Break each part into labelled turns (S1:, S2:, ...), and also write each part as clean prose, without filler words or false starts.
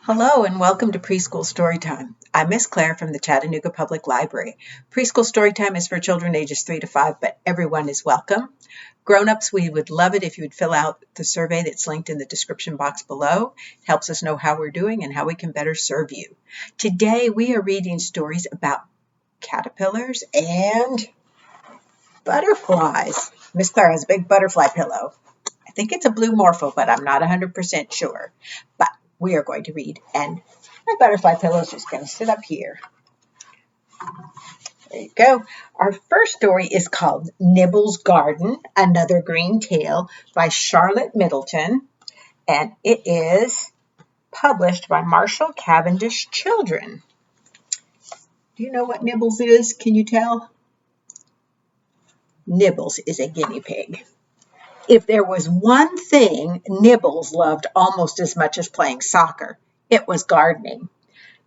S1: Hello and welcome to Preschool Storytime. I'm Miss Claire from the Chattanooga Public Library. Preschool Storytime is for children ages 3 to 5, but everyone is welcome. Grown-ups, we would love it if you would fill out the survey that's linked in the description box below. It helps us know how we're doing and how we can better serve you. Today we are reading stories about caterpillars and butterflies. Miss Claire has a big butterfly pillow. I think it's a blue morpho, but I'm not 100% sure. But we are going to read, and my butterfly pillow is just going to sit up here. There you go. Our first story is called Nibble's Garden, Another Green Tale by Charlotte Middleton, and it is published by Marshall Cavendish Children. Do you know what Nibbles is? Can you tell? Nibbles is a guinea pig. If there was one thing Nibbles loved almost as much as playing soccer, it was gardening.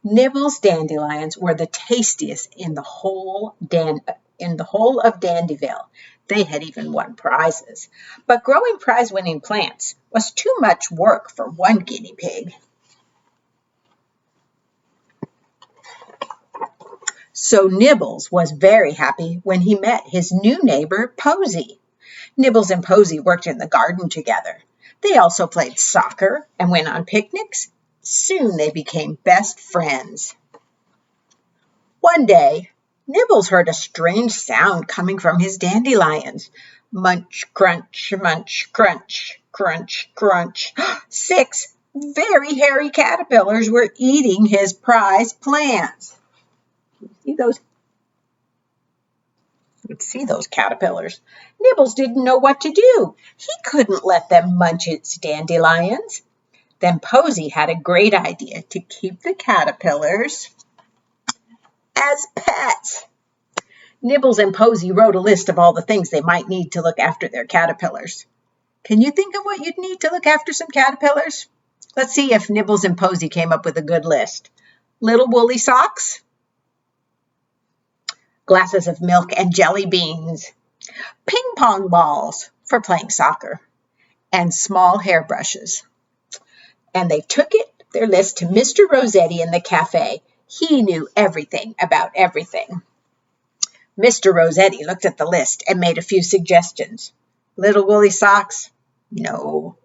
S1: Nibbles dandelions were the tastiest in the whole of Dandyville. They had even won prizes. But growing prize-winning plants was too much work for one guinea pig. So Nibbles was very happy when he met his new neighbor, Posy. Nibbles and Posy worked in the garden together. They also played soccer and went on picnics. Soon they became best friends. One day, Nibbles heard a strange sound coming from his dandelions. Munch, crunch, crunch, crunch. 6 very hairy caterpillars were eating his prize plants. See those caterpillars. Nibbles didn't know what to do. He couldn't let them munch its dandelions. Then Posy had a great idea to keep the caterpillars as pets. Nibbles and Posy wrote a list of all the things they might need to look after their caterpillars. Can you think of what you'd need to look after some caterpillars? Let's see if Nibbles and Posy came up with a good list. Little woolly socks, glasses of milk and jelly beans, ping pong balls for playing soccer, and small hairbrushes. And they took their list to Mr. Rossetti in the cafe. He knew everything about everything. Mr. Rossetti looked at the list and made a few suggestions. Little woolly socks? No.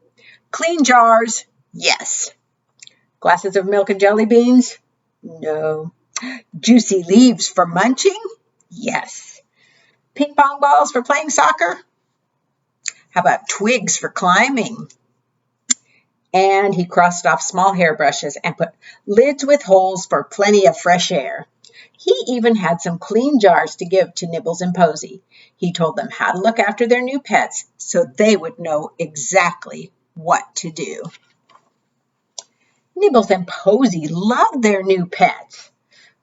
S1: Clean jars? Yes. Glasses of milk and jelly beans? No. Juicy leaves for munching? Yes. Ping pong balls for playing soccer? How about twigs for climbing? And he crossed off small hairbrushes and put lids with holes for plenty of fresh air. He even had some clean jars to give to Nibbles and Posy. He told them how to look after their new pets so they would know exactly what to do. Nibbles and Posy loved their new pets.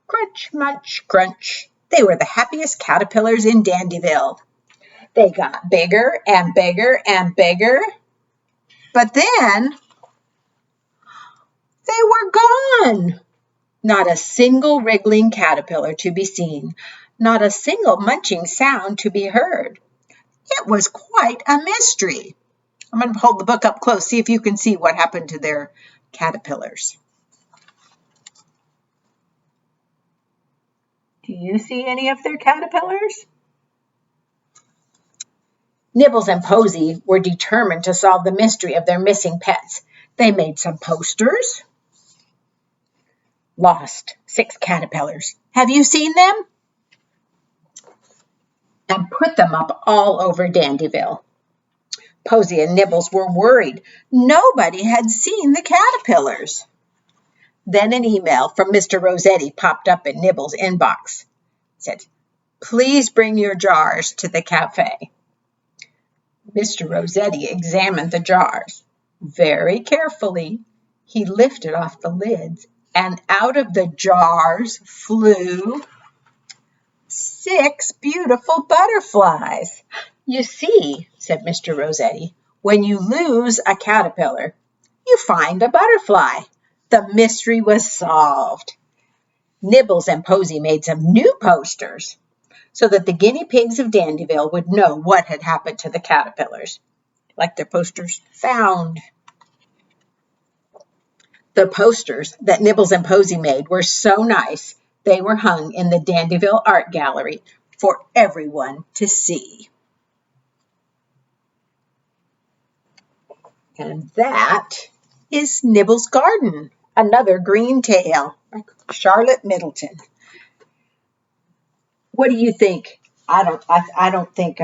S1: Crunch, munch, crunch. They were the happiest caterpillars in Dandyville. They got bigger and bigger and bigger. But then they were gone. Not a single wriggling caterpillar to be seen. Not a single munching sound to be heard. It was quite a mystery. I'm going to hold the book up close, see if you can see what happened to their caterpillars. Do you see any of their caterpillars? Nibbles and Posy were determined to solve the mystery of their missing pets. They made some posters. Lost 6 caterpillars. Have you seen them? And put them up all over Dandyville. Posy and Nibbles were worried. Nobody had seen the caterpillars. Then an email from Mr. Rossetti popped up in Nibbles' inbox. It said, "Please bring your jars to the cafe." Mr. Rossetti examined the jars. Very carefully, he lifted off the lids, and out of the jars flew 6 beautiful butterflies. "You see," said Mr. Rossetti, "when you lose a caterpillar, you find a butterfly." The mystery was solved. Nibbles and Posy made some new posters so that the guinea pigs of Dandyville would know what had happened to the caterpillars. Like their posters, found. The posters that Nibbles and Posy made were so nice. They were hung in the Dandyville Art Gallery for everyone to see. And that is Nibbles' Garden, another green tale, Charlotte Middleton. What do you think? I don't think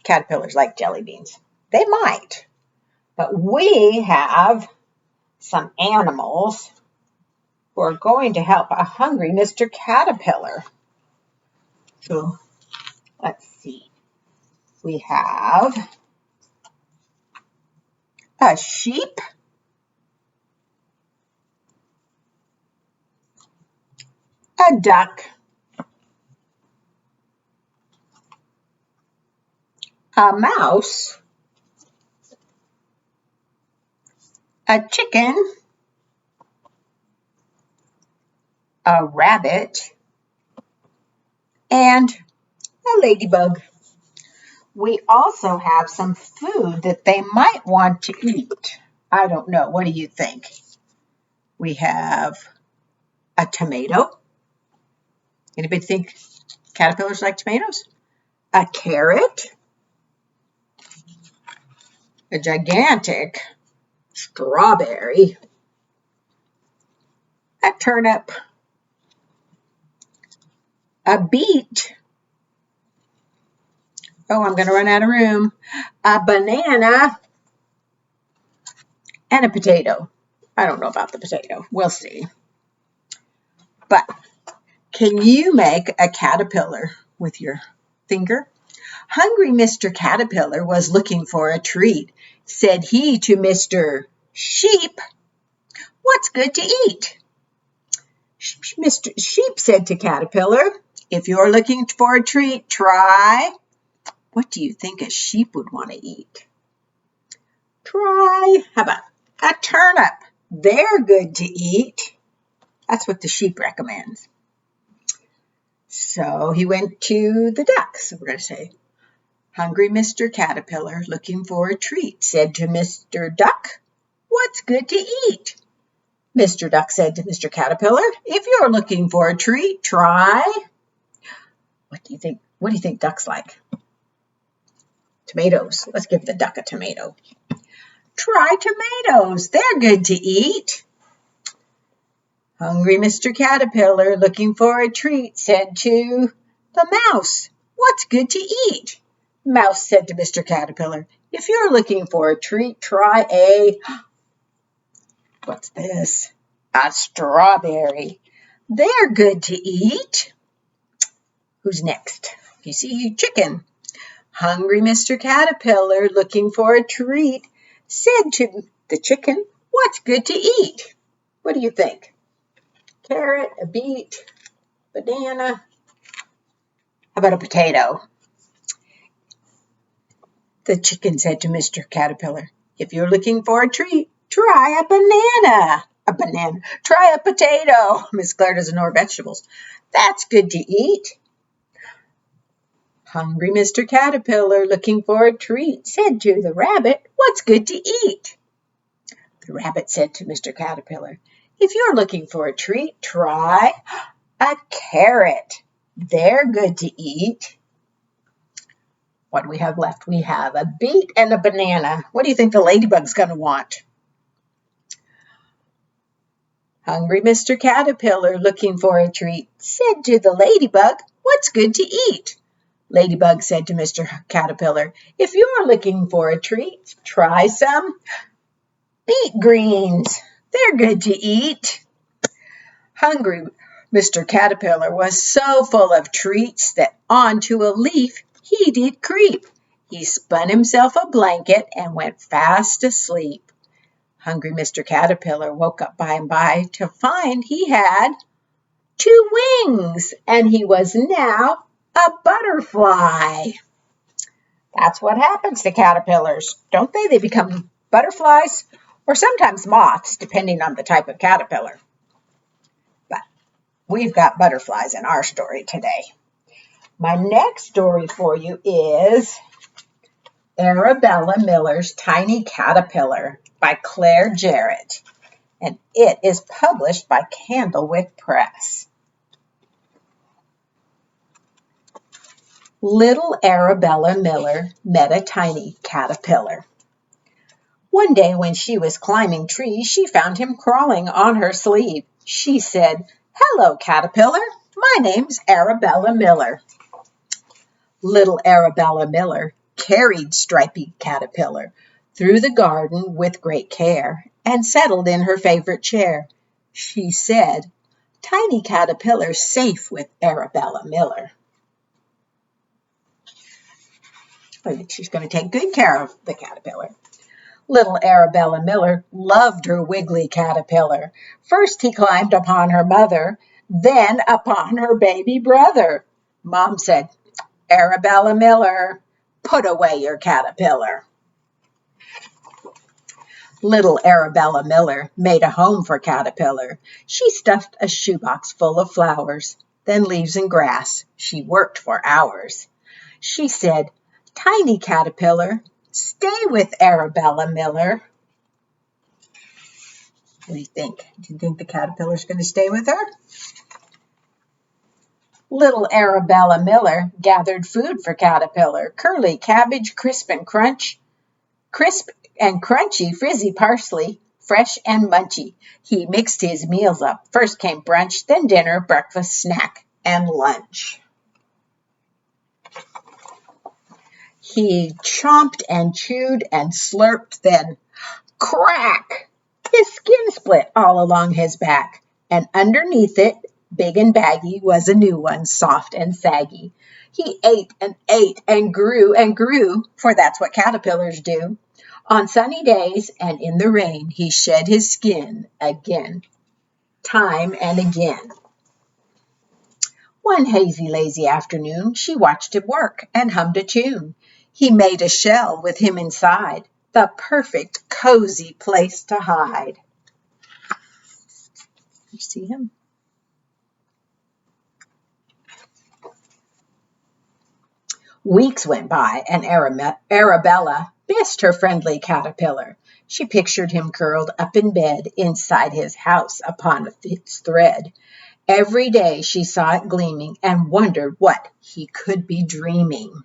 S1: caterpillars like jelly beans. They might, but we have some animals who are going to help a hungry Mr. Caterpillar. So let's see. We have a sheep, a duck, a mouse, a chicken, a rabbit, and a ladybug. We also have some food that they might want to eat. I don't know. What do you think? We have a tomato. Anybody think caterpillars like tomatoes? A carrot. A gigantic strawberry. A turnip. A beet. Oh, I'm going to run out of room. A banana. And a potato. I don't know about the potato. We'll see. But can you make a caterpillar with your finger? Hungry Mr. Caterpillar was looking for a treat. Said he to Mr. Sheep, "What's good to eat?" Mr. Sheep said to Caterpillar, "If you're looking for a treat, try." What do you think a sheep would want to eat? Try, how about a turnip? They're good to eat. That's what the sheep recommends. So he went to the duck. So we're going to say, Hungry Mr. Caterpillar, looking for a treat, said to Mr. Duck, "What's good to eat?" Mr. Duck said to Mr. Caterpillar, "If you're looking for a treat, try." What do you think? What do you think ducks like? Tomatoes. Let's give the duck a tomato. Try tomatoes. They're good to eat. Hungry Mr. Caterpillar, looking for a treat, said to the mouse, "What's good to eat?" Mouse said to Mr. Caterpillar, "If you're looking for a treat, try a..." What's this? A strawberry. They're good to eat. Who's next? You see, chicken. Hungry Mr. Caterpillar, looking for a treat, said to the chicken, "What's good to eat?" What do you think? Carrot, a beet, banana. How about a potato? The chicken said to Mr. Caterpillar, "If you're looking for a treat, try a banana." A banana. Try a potato. Miss Claire doesn't know her vegetables. That's good to eat. Hungry Mr. Caterpillar, looking for a treat, said to the rabbit, "What's good to eat?" The rabbit said to Mr. Caterpillar, "If you're looking for a treat, try a carrot. They're good to eat." What do we have left? We have a beet and a banana. What do you think the ladybug's going to want? Hungry Mr. Caterpillar, looking for a treat, said to the ladybug, "What's good to eat?" Ladybug said to Mr. Caterpillar, "If you're looking for a treat, try some beet greens. They're good to eat." Hungry Mr. Caterpillar was so full of treats that onto a leaf he did creep. He spun himself a blanket and went fast asleep. Hungry Mr. Caterpillar woke up by and by to find he had 2 wings, and he was now a butterfly. That's what happens to caterpillars, don't they? They become butterflies or sometimes moths, depending on the type of caterpillar. But we've got butterflies in our story today. My next story for you is Arabella Miller's Tiny Caterpillar by Claire Jarrett. and it is published by Candlewick Press. Little Arabella Miller met a tiny caterpillar. One day when she was climbing trees, she found him crawling on her sleeve. She said, "Hello, caterpillar. My name's Arabella Miller." Little Arabella Miller carried Stripey Caterpillar through the garden with great care and settled in her favorite chair. She said, "Tiny caterpillar's safe with Arabella Miller." She's going to take good care of the caterpillar. Little Arabella Miller loved her wiggly caterpillar. First he climbed upon her mother, then upon her baby brother. Mom said, "Arabella Miller, put away your caterpillar." Little Arabella Miller made a home for Caterpillar. She stuffed a shoebox full of flowers, then leaves and grass. She worked for hours. She said, "Tiny caterpillar, stay with Arabella Miller." What do you think? Do you think the caterpillar's going to stay with her? Little Arabella Miller gathered food for Caterpillar. Curly cabbage, crisp and crunchy, frizzy parsley, fresh and munchy. He mixed his meals up. First came brunch, then dinner, breakfast, snack, and lunch. He chomped and chewed and slurped, then crack! His skin split all along his back, and underneath it, big and baggy, was a new one, soft and saggy. He ate and grew, for that's what caterpillars do. On sunny days and in the rain, he shed his skin again, time and again. One hazy, lazy afternoon, she watched him work and hummed a tune. He made a shell with him inside, the perfect, cozy place to hide. You see him? Weeks went by, and Arabella missed her friendly caterpillar. She pictured him curled up in bed inside his house upon its thread. Every day she saw it gleaming and wondered what he could be dreaming.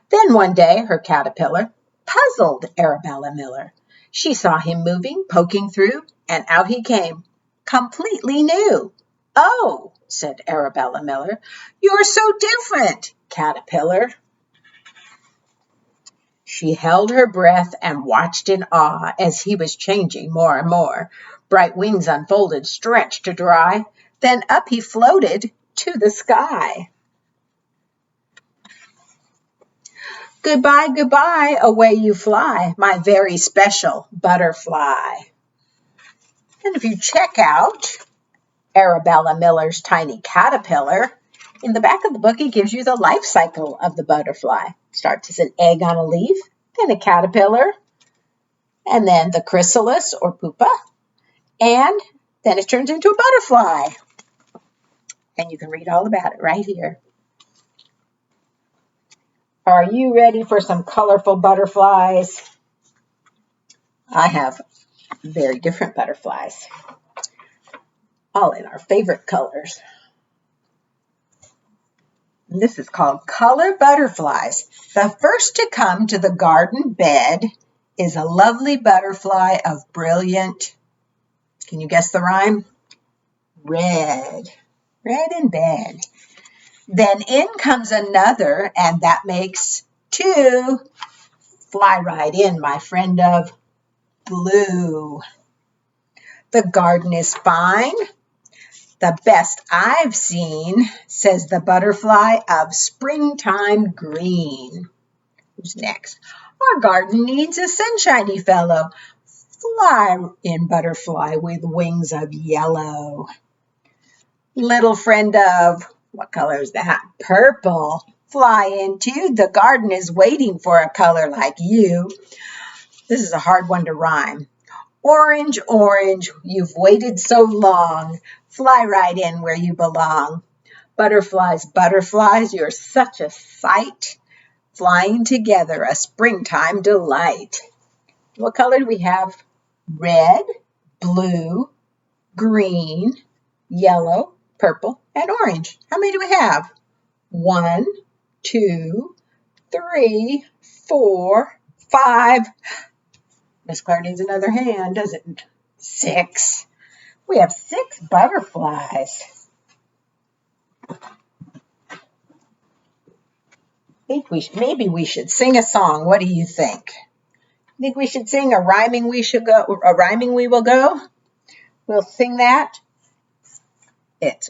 S1: Then one day her caterpillar puzzled Arabella Miller. She saw him moving, poking through, and out he came, completely new. "Oh," said Arabella Miller, "you're so different, caterpillar." She held her breath and watched in awe as he was changing more and more. Bright wings unfolded, stretched to dry, then up he floated to the sky. "Goodbye, goodbye, away you fly, my very special butterfly." And if you check out Arabella Miller's Tiny Caterpillar, in the back of the book, it gives you the life cycle of the butterfly. Starts as an egg on a leaf, then a caterpillar, and then the chrysalis or pupa, and then it turns into a butterfly. And you can read all about it right here. Are you ready for some colorful butterflies? I have very different butterflies, all in our favorite colors. And this is called Color Butterflies. The first to come to the garden bed is a lovely butterfly of brilliant, can you guess the rhyme? Red. Red in bed. Then in comes another, and that makes two. Fly right in, my friend of blue. The garden is fine, the best I've seen, says the butterfly of springtime green. Who's next? Our garden needs a sunshiny fellow. Fly in, butterfly with wings of yellow. Little friend of, what color is that? Purple. Fly in too. The garden is waiting for a color like you. This is a hard one to rhyme. Orange, orange, you've waited so long. Fly right in where you belong. Butterflies, butterflies, you're such a sight. Flying together, a springtime delight. What color do we have? Red, blue, green, yellow, purple, and orange. How many do we have? 1, 2, 3, 4, 5. Miss Claire needs another hand, doesn't it? 6. We have 6 butterflies. Maybe we should sing a song. What do you think? Think we should sing a rhyming we will go? We'll sing that. It's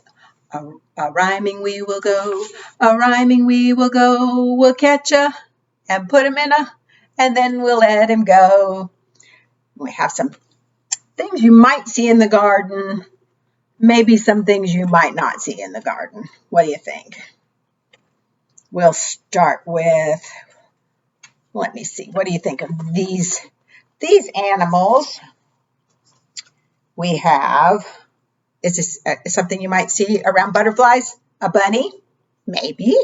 S1: a rhyming we will go, a rhyming we will go. We'll catch and put him in and then we'll let him go. We have some things you might see in the garden, maybe some things you might not see in the garden. What do you think? We'll start with, let me see, what do you think of these animals? We have, is this something you might see around butterflies? A bunny? Maybe.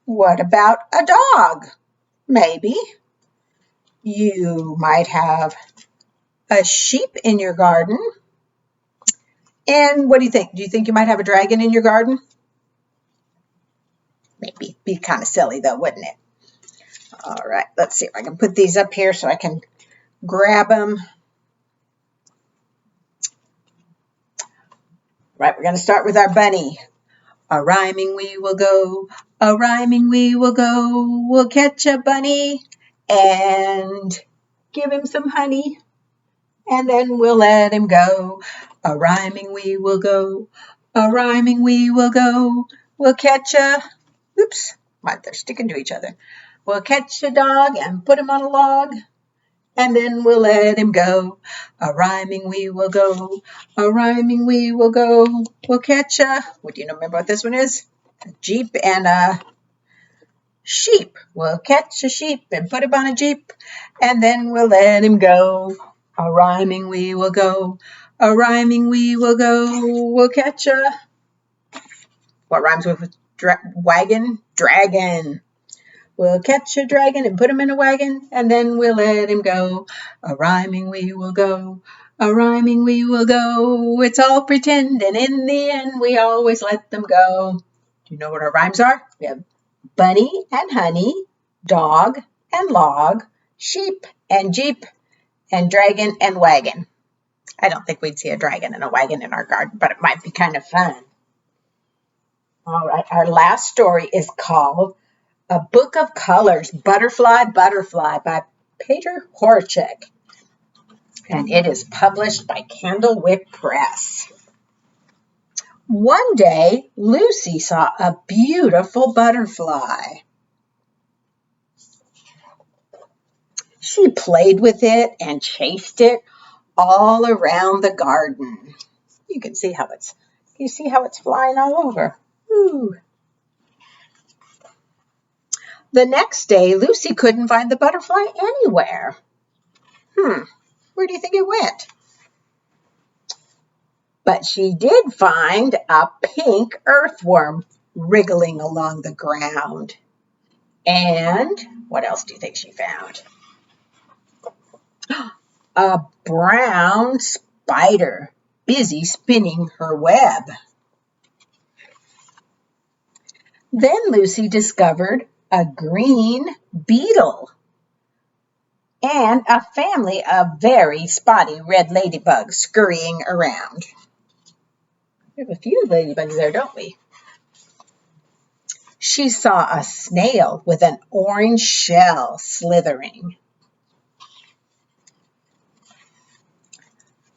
S1: What about a dog? Maybe. You might have a sheep in your garden. And what do you think? Do you think you might have a dragon in your garden? Maybe. Be kind of silly though, wouldn't it? All right, let's see if I can put these up here so I can grab them. Right, we're going to start with our bunny. A rhyming we will go, a rhyming we will go. We'll catch a bunny and give him some honey, and then we'll let him go. A rhyming we will go, a rhyming we will go. We'll catch a, oops, they're sticking to each other. We'll catch a dog and put him on a log, and then we'll let him go. A rhyming we will go, a rhyming we will go. We'll catch a, what do you remember what this one is? A jeep and a sheep. We'll catch a sheep and put him on a jeep, and then we'll let him go. A rhyming we will go, a rhyming we will go. We'll catch a, what rhymes with wagon? Dragon. We'll catch a dragon and put him in a wagon, and then we'll let him go. A rhyming we will go, a rhyming we will go. It's all pretend, and in the end, we always let them go. Do you know what our rhymes are? We have bunny and honey, dog and log, sheep and jeep, and dragon and wagon. I don't think we'd see a dragon and a wagon in our garden, but it might be kind of fun. All right, our last story is called A Book of Colors, Butterfly, Butterfly by Peter Horacek. And it is published by Candlewick Press. One day, Lucy saw a beautiful butterfly. She played with it and chased it all around the garden. You can see how it's flying all over. Ooh. The next day, Lucy couldn't find the butterfly anywhere. Where do you think it went? But she did find a pink earthworm wriggling along the ground. And what else do you think she found? A brown spider busy spinning her web. Then Lucy discovered a green beetle and a family of very spotty red ladybugs scurrying around. We have a few ladybugs there, don't we? She saw a snail with an orange shell slithering.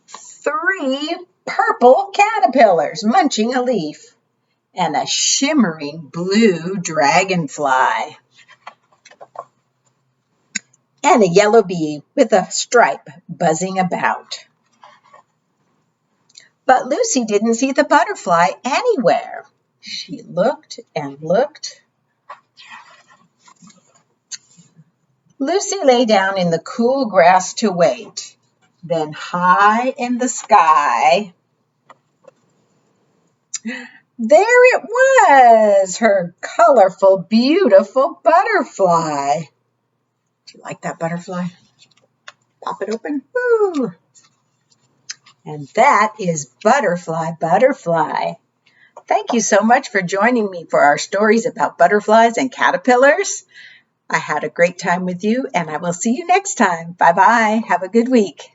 S1: 3 purple caterpillars munching a leaf, and a shimmering blue dragonfly, and a yellow bee with a stripe buzzing about. But Lucy didn't see the butterfly anywhere. She looked and looked. Lucy lay down in the cool grass to wait. Then high in the sky, there it was, her colorful, beautiful butterfly. Do you like that butterfly? Pop it open. Woo! And that is Butterfly, Butterfly. Thank you so much for joining me for our stories about butterflies and caterpillars. I had a great time with you, and I will see you next time. Bye-bye. Have a good week.